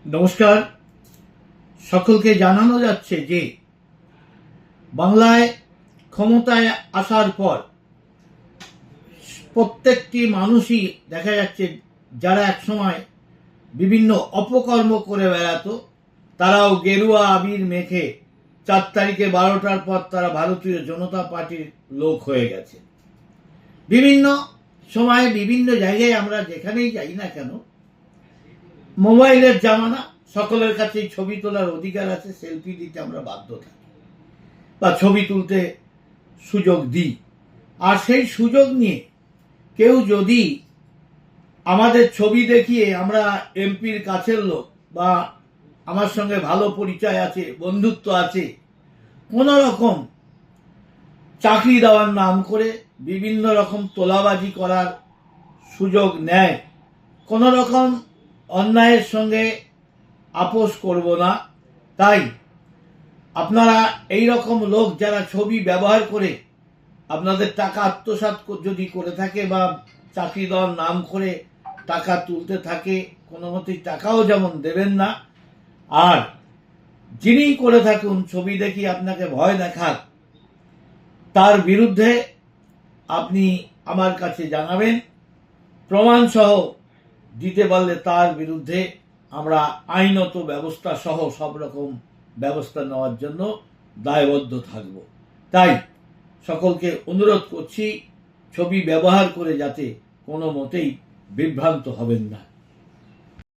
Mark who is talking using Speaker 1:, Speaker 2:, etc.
Speaker 1: নমস্কার। সকলকে জানানো যাচ্ছে যে বাংলায় ক্ষমতায় আসার পর প্রত্যেকটি মানুষই দেখা যাচ্ছে যারা একসময় বিভিন্ন অপকর্ম করে বেড়াতো তারাও গেরুয়া আবির মেখে 4 তারিখে 12টার পর তারা ভারতীয় জনতা পার্টির লোক হয়ে গেছে। বিভিন্ন সময়ে বিভিন্ন জায়গায় আমরা যেখানেই যাই না কেন, মোবাইলের জামানা, সকলের কাছেই ছবি তোলার অধিকার আছে, সেলফি দিতে আমরা বাধ্য থাকি বা ছবি তুলতে সুযোগ দিই। আর সেই সুযোগ নিয়ে কেউ যদি আমাদের ছবি দেখিয়ে আমরা এমপির কাছের লোক বা আমার সঙ্গে ভালো পরিচয় আছে, বন্ধুত্ব আছে, কোন রকম চাকরি দেওয়ার নাম করে বিভিন্ন রকম তোলাবাজি করার সুযোগ নেয়, কোন রকম অন্যায়ের সঙ্গে আপোষ করব না। তাই আপনারা এই রকম লোক যারা ছবি ব্যবহার করে আপনাদের টাকা আত্মসাৎ যদি করে থাকে বা চাকরি দেওয়ার নাম করে টাকা তুলতে থাকে, কোনো মতেই টাকাও যেমন দেবেন না। আর যিনি করে থাকুন ছবি দেখি আপনাকে ভয় দেখাক, তার বিরুদ্ধে আপনি আমার কাছে জানাবেন, প্রমাণ সহ দিতে পারলে তার বিরুদ্ধে আমরা আইনত ব্যবস্থা সহ সব রকম ব্যবস্থা নেওয়ার জন্য দায়বদ্ধ থাকব। তাই সকলকে অনুরোধ করছি, ছবি ব্যবহার করে যাতে কোনো মতেই বিভ্রান্ত হবেন না।